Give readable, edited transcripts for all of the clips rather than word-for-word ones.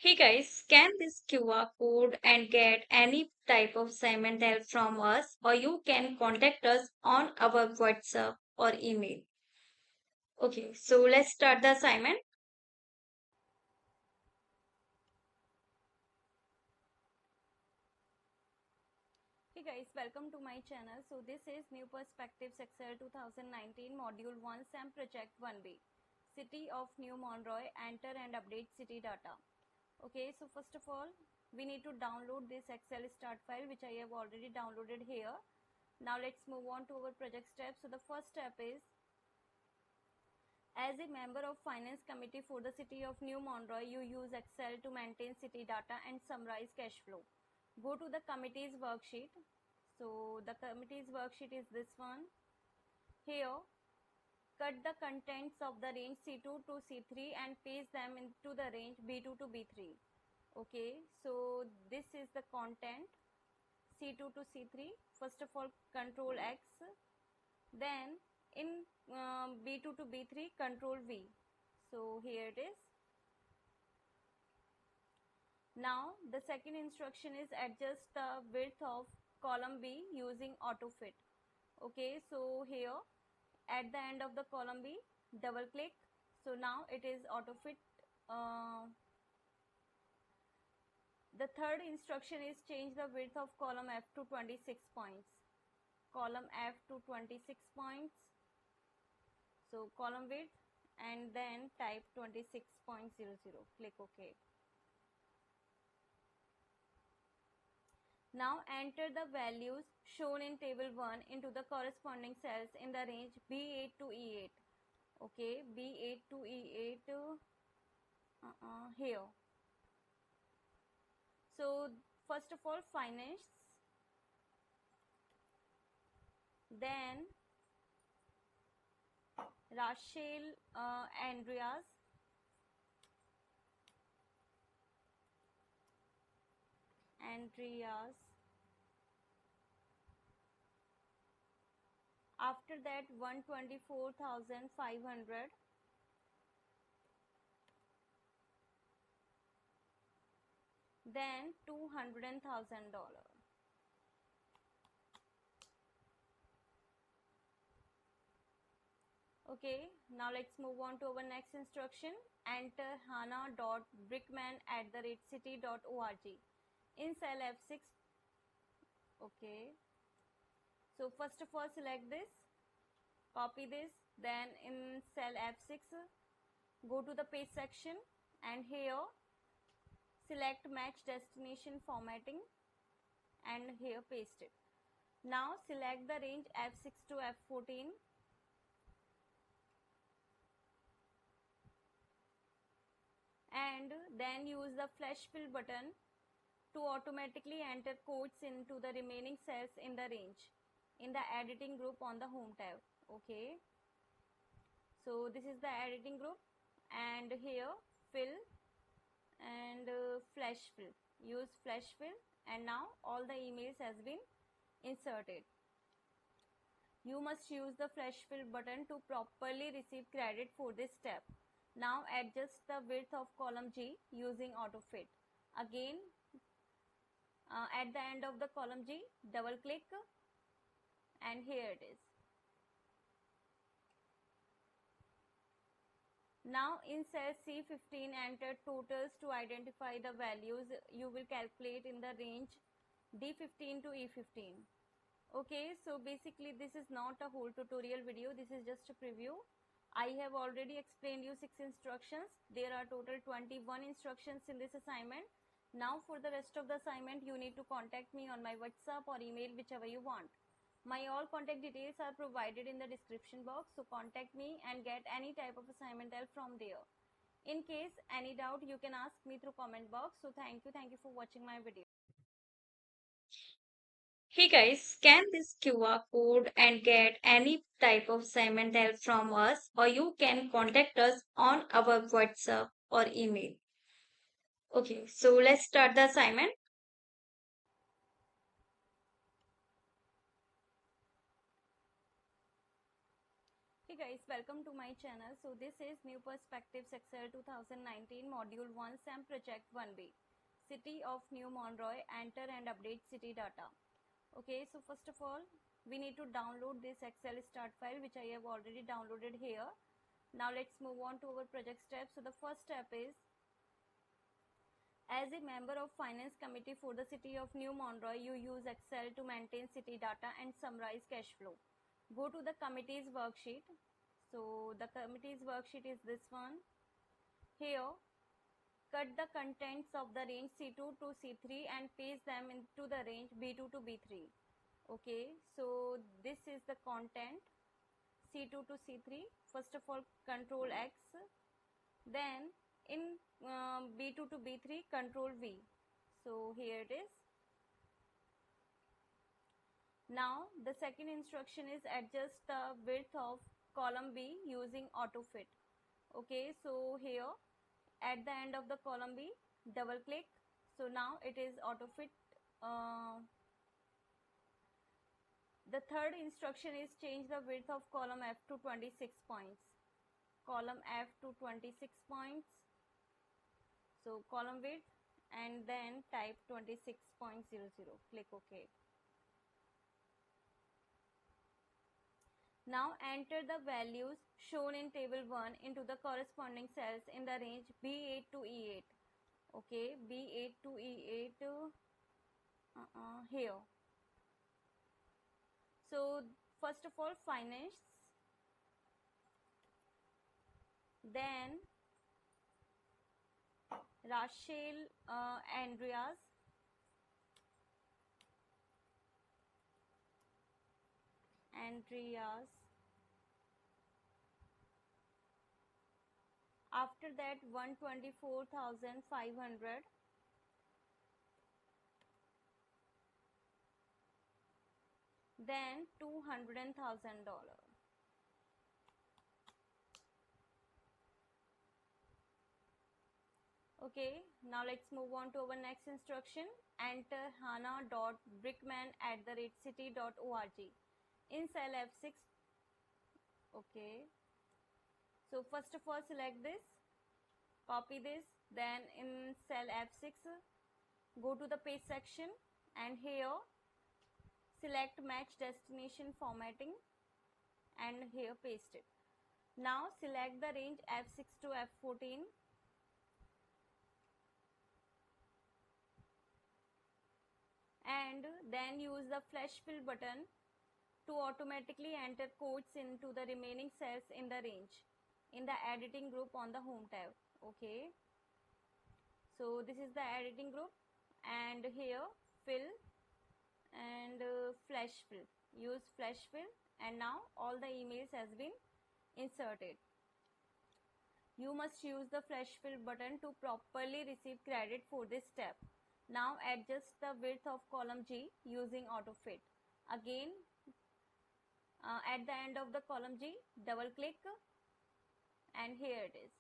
Hey guys, scan this QR code and get any type of assignment help from us, or you can contact us on our WhatsApp or email. Okay, so let's start the assignment. Hey guys, welcome to my channel. So this is New Perspectives Excel 2019 Module 1 SAM Project 1B. City of New Monroe, enter and update city data. Okay, so first of all, we need to download this Excel start file which I have already downloaded here. Now let's move on to our project steps. So the first step is, as a member of Finance Committee for the City of New Monroe, you use Excel to maintain city data and summarize cash flow. Go to the committee's worksheet. So the committee's worksheet is this one. Here, cut the contents of the range C2 to C3 and paste them into the range B2 to B3. Okay, so this is the content C2 to C3. First of all, Control X. Then in B2 to B3, Control V. So here it is. Now the second instruction is adjust the width of column B using AutoFit. Okay, so here at the end of the column B, double click. So now it is AutoFit. The third instruction is change the width of column F to 26 points. Column F to 26 points. So column width and then type 26.00. Click OK. Now enter the values shown in table 1 into the corresponding cells in the range B8 to E8. Okay, B8 to E8 here. So first of all, finance, then Rachel Andreas, after that 124,500, then $200,000. Okay, now let's move on to our next instruction. Enter hannah.brickman at the rate city.org in cell F6. Okay, so first of all, select this, copy this, then in cell F6, go to the page section and here select match destination formatting and here paste it. Now select the range F6 to F14 and then use the flash fill button to automatically enter codes into the remaining cells in the range in the editing group on the home tab. Okay, so this is the editing group and here fill and flash fill, use flash fill, and now all the emails has been inserted. You must use the flash fill button to properly receive credit for this step. Now adjust the width of column G using AutoFit. Again, at the end of the column G, double click and here it is. Now in cell C15, enter totals to identify the values you will calculate in the range D15 to E15. Okay, so basically this is not a whole tutorial video, this is just a preview. I have already explained you 6 instructions. There are total 21 instructions in this assignment. Now for the rest of the assignment, you need to contact me on my WhatsApp or email, whichever you want. My all contact details are provided in the description box, so contact me and get any type of assignment help from there. In case any doubt, you can ask me through comment box. So thank you for watching my video. Hey guys, scan this QR code and get any type of assignment help from us, or you can contact us on our WhatsApp or email. Okay, so let's start the assignment. Hey guys, welcome to my channel. So this is New Perspectives Excel 2019 Module 1 SAM Project 1B. City of New Monroe, enter and update city data. Okay, so first of all, we need to download this Excel start file which I have already downloaded here. Now let's move on to our project steps. So the first step is, as a member of Finance Committee for the City of New Monroe, you use Excel to maintain city data and summarize cash flow. Go to the committee's worksheet. So the committee's worksheet is this one. Here, cut the contents of the range C2 to C3 and paste them into the range B2 to B3. Okay, so this is the content C2 to C3. First of all, Control X. Then in B2 to B3, Control V. So here it is. Now the second instruction is adjust the width of column B using AutoFit. Okay, so here at the end of the column B, double click. So now it is AutoFit. The third instruction is change the width of column F to 26 points. Column F to 26 points. So column width and then type 26.00. Click OK. Now enter the values shown in table 1 into the corresponding cells in the range B8 to E8. Okay, B8 to E8 here. So first of all, finance, then Rachel Andreas, after that 124,500, then $200,000. Okay, now let's move on to our next instruction. Enter hannah.brickman@city.org in cell F6. Okay, so first of all, select this, copy this, then in cell F6, go to the page section and here select match destination formatting and here paste it. Now select the range F6 to F14 and then use the flash fill button to automatically enter codes into the remaining cells in the range in the editing group on the home tab. Okay, so this is the editing group and here fill and flash fill. Use flash fill and now all the emails has been inserted. You must use the flash fill button to properly receive credit for this step. Now adjust the width of column G using AutoFit. Again, at the end of the column G, double click and here it is.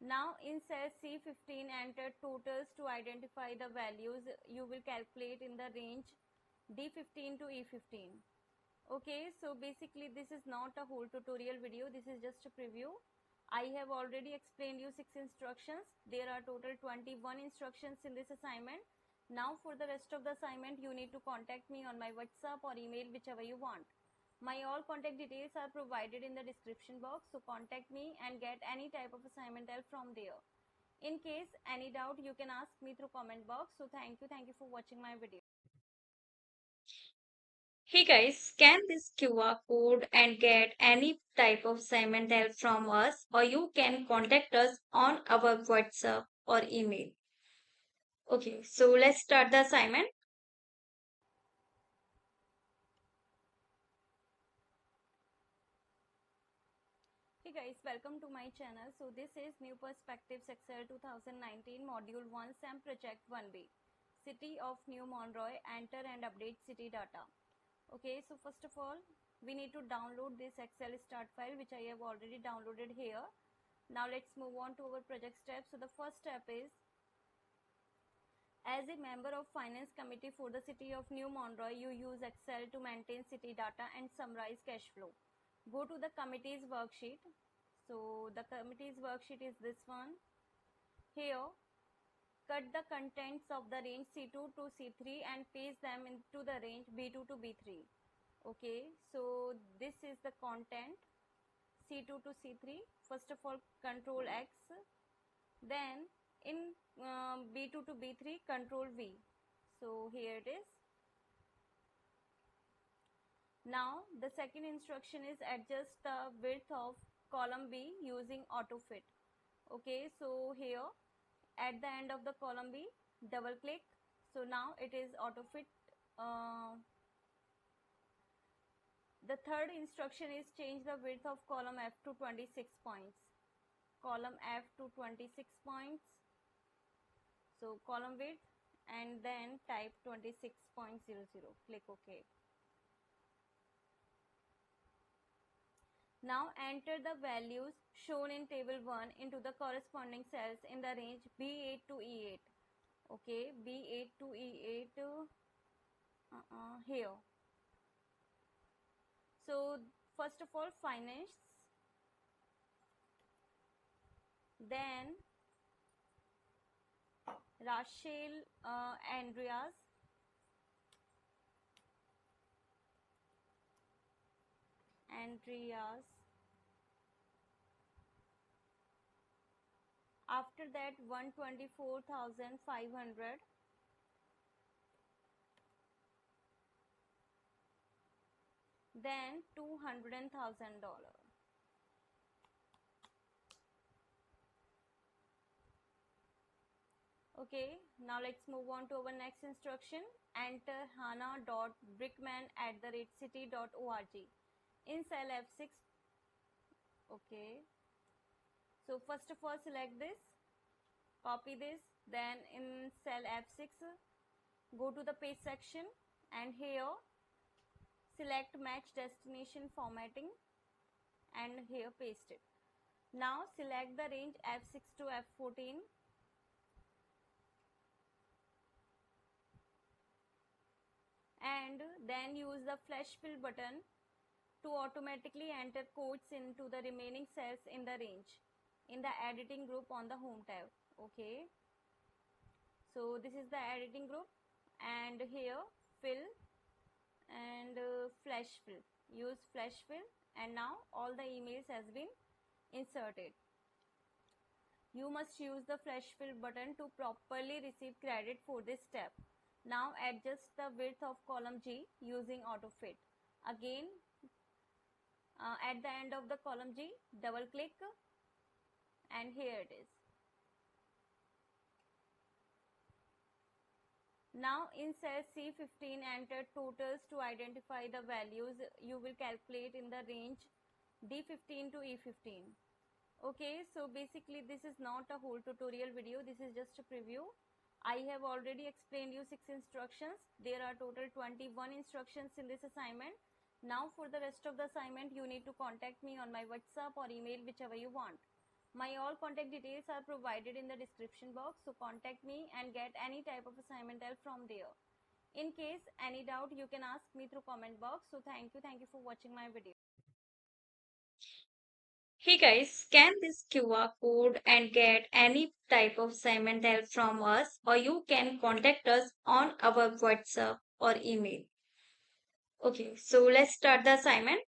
Now in cell C15, enter totals to identify the values you will calculate in the range D15 to E15. Okay, so basically this is not a whole tutorial video, this is just a preview. I have already explained you 6 instructions. There are total 21 instructions in this assignment. Now for the rest of the assignment, you need to contact me on my WhatsApp or email, whichever you want. My all contact details are provided in the description box, so contact me and get any type of assignment help from there. In case any doubt, you can ask me through comment box. So thank you for watching my video. Hey guys, scan this QR code and get any type of assignment help from us, or you can contact us on our WhatsApp or email. Okay, so let's start the assignment. Hey guys, welcome to my channel. So this is New Perspectives Excel 2019 Module 1 SAM Project 1B. City of New Monroe, enter and update city data. Okay, so first of all, we need to download this Excel start file which I have already downloaded here. Now let's move on to our project steps. So the first step is, As a member of Finance Committee for the City of New Monroe, you use Excel to maintain city data and summarize cash flow. Go to the committee's worksheet. So the committee's worksheet is this one. Here, cut the contents of the range C2 to C3 and paste them into the range B2 to B3. Okay, so this is the content C2 to C3. First of all, Control X. Then in B2 to B3, Control V. So here it is. Now the second instruction is adjust the width of column B using AutoFit. Okay, so here at the end of the column B, double click. So now it is AutoFit. The third instruction is change the width of column F to 26 points. Column F to 26 points. So column width and then type 26.00. Click OK. Now enter the values shown in table 1 into the corresponding cells in the range B8 to E8. Okay, B8 to E8 here. So first of all, finance, then Rachel Andreas, after that 124,500, then $200,000. Okay, now let's move on to our next instruction. Enter hannah.brickman @ city.org in cell F6. Okay, so first of all select this, copy this, then in cell F6 go to the page section and here select match destination formatting and here paste it. Now select the range F6 to F14 and then use the flash fill button to automatically enter codes into the remaining cells in the range in the editing group on the home tab. Okay, so this is the editing group and here fill and flash fill, use flash fill, and now all the emails has been inserted. You must use the flash fill button to properly receive credit for this step. Now adjust the width of column G using AutoFit. Again, at the end of the column G, double click and here it is. Now in cell C15 enter totals to identify the values you will calculate in the range D15 to E15. Okay, so basically this is not a whole tutorial video, this is just a preview. I have already explained you 6 instructions. There are total 21 instructions in this assignment. Now for the rest of the assignment, you need to contact me on my WhatsApp or email, whichever you want. My all contact details are provided in the description box, so contact me and get any type of assignment help from there. In case any doubt, you can ask me through comment box. So thank you for watching my video. Hey guys, scan this QR code and get any type of assignment help from us, or you can contact us on our WhatsApp or email. Okay, so let's start the assignment.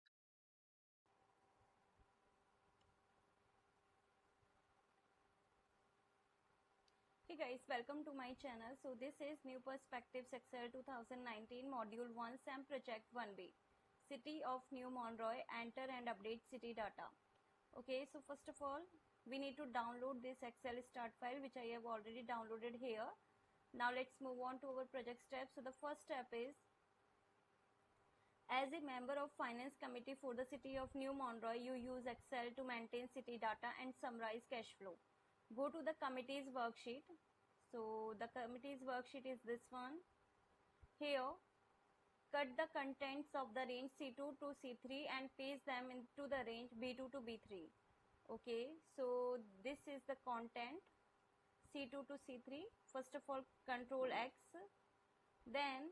Hey guys, welcome to my channel. So this is New Perspectives Excel 2019 Module 1 SAM Project 1B. City of New Monroe, enter and update city data. Okay, so first of all, we need to download this Excel start file which I have already downloaded here. Now let's move on to our project steps. So the first step is, as a member of Finance Committee for the City of New Monroe, you use Excel to maintain city data and summarize cash flow. Go to the committee's worksheet. So the committee's worksheet is this one. Here, cut the contents of the range C2 to C3 and paste them into the range B2 to B3. Okay, so this is the content C2 to C3. First of all, Control X, then